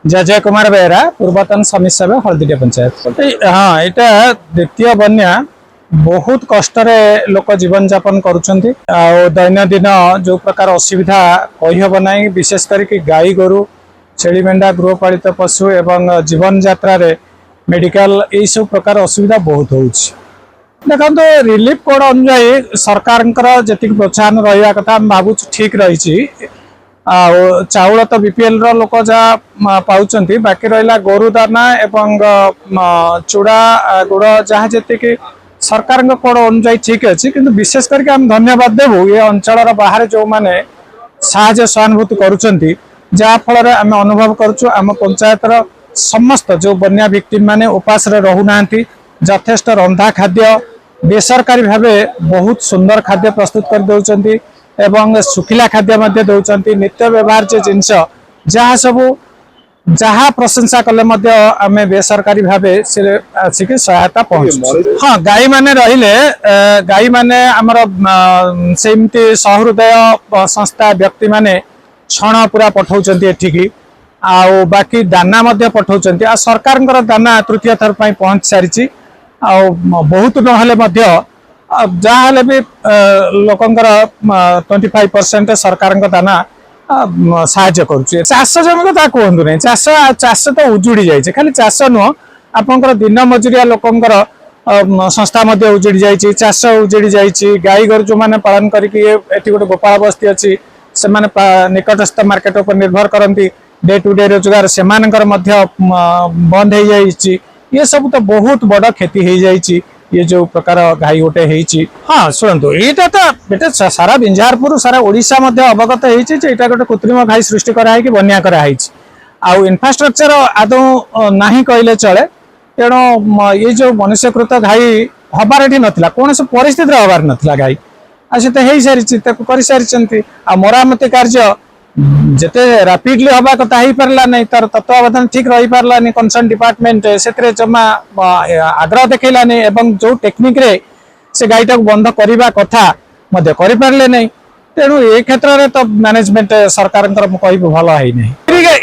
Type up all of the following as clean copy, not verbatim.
जय जय कुमार बेहरा पूर्वतन समिति सभा हलदीटिया पंचायत। हाँ यहाँ द्वितीय बन्या बहुत कष्ट लोक जीवन यापन करुँच दैनंदिन जो प्रकार असुविधा कहीहब ना विशेष करके गाई गोरु छेली मेंढा गृहपालित पशु एवं जीवन यात्रा मेडिकल यही सब प्रकार असुविधा बहुत हो देखो रिलीफ कोड अनुजाई सरकार जी प्रोत्साहन रहा कथा भावुँ ठीक रही चाउल तो बीपीएल लोक जहाँ पाँच बाकी रहा गोरु दाना एवं चूड़ा गुड़ जहाँ जी सरकार कोड अनुजाई ठीक अच्छी किंतु विशेष करके हम धन्यवाद देवु ये अंचल बाहर जो मैंने साहाय्य सहानुभूति करुँच जहाँ फल आम अनुभव करुँ आम पंचायतर समस्त जो बन्या विक्टिम माने उपास रहूना यथेष्ट रंधा खाद्य बेसरकारी भाव बहुत सुंदर खाद्य प्रस्तुत कर दौरान एवं सुखिला खाद्य दौरान नित्य व्यवहार जिनस जहाँ सबू जहाँ प्रशंसा कले आम बेसरकारी भाव से आसिक सहायता पहुँच हाँ गाई माने रहिले गाई माने आमर सेमती सहृदय संस्था व्यक्ति माने छण पूरा पठाउछन्ती एठिकी आउ बाकी दाना पठाउछन्ती आ सरकार दाना तृतीय थर पहुँच सारी बहुत ना जहाँ भी लोकंर 25% सरकार दाना साहाय्य करुचे चाष जमी कथा कहतु नहीं चाष तो उजुड़ी जाए खाली चाष नुह आपंकर दिन मजुरिया लोकंर संस्था उजुड़ी जाए चाष उजुड़ी जाए गाई गोरु जो मैंने पालन करके गोटे गोपाल बस्ती अच्छी से निकटस्थ मार्केट पर निर्भर करती डे टू डे रोजगार से बंद हो जाए ये सब तो बहुत बड़ क्षति हो जाए ये जो प्रकार घाई गोटे हाँ शुणु यहाँ तो सारा बिंझारपुर सारा ओडिशा अवगत होता गोटे कृत्रिम घाई सृष्टि कराई बन्या कराई आउ इन्फ्रास्ट्रक्चर आदौ ना कहले चले तेणु ये जो मनुष्यकृत घाई हबार ये नाला कौन से परिस्थिति हबार नाला घाई आज तो हो सारी कर सारी मरामती कार्य जिते रापिडली हवा कथा हो पारा नहीं तार तत्वावधान ठीक रही पारा नहीं कंसर्न डिपार्टमेंट से जमा आग्रह देखलानी एवं जो टेक्निक रे से गाईटा बंद करने कथा करें नहीं तेणु ये क्षेत्र में तो मैनेजमेंट सरकार कह भल है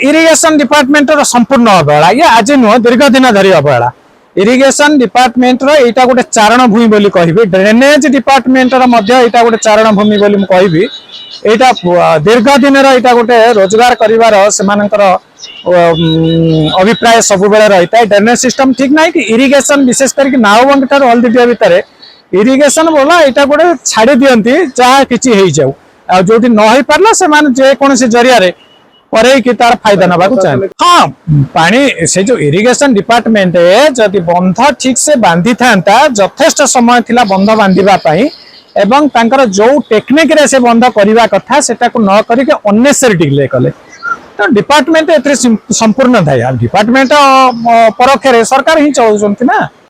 इरिगेशन डिपार्टमेंट संपूर्ण अवहेला ये आज नुह दीर्घ दिन धरी अवहेला इरिगेशन डिपार्टमेंट यहाँ गोटे चारण भूमि बोली कहि ड्रेनेज डिपार्टमेंट यहाँ गोटे चारण भूमि बोली कहि यहाँ दीर्घ दिन यहाँ गोटे रोजगार करिवार सेमानकर अभिप्राय सब बेले रही है ड्रेनेज सिस्टम ठीक ना कि इरिगेशन विशेष करके नावबंगी ठार हल्दीटिया भितर इरिगेशन बोला यहाँ गोटे छाड़ी दियंती जहाँ किसी हो जाऊ जो न हो पारा से जेकोसी जरिया कि तार फायदा नवा चाहे हाँ पानी से जो इरिगेशन डिपार्टमेंट जदि बंध ठीक से बांधि था यथेष्ट समय थिला बंध बांधापी एवं तांकर जो टेक्निक रे से बंध करने कथा से न करके अननेसेसरी डिले कले तो डिपार्टमेंट ए संपूर्ण था डिपार्टमेंट परोक्ष सरकार ही चलाउछन्ति ना।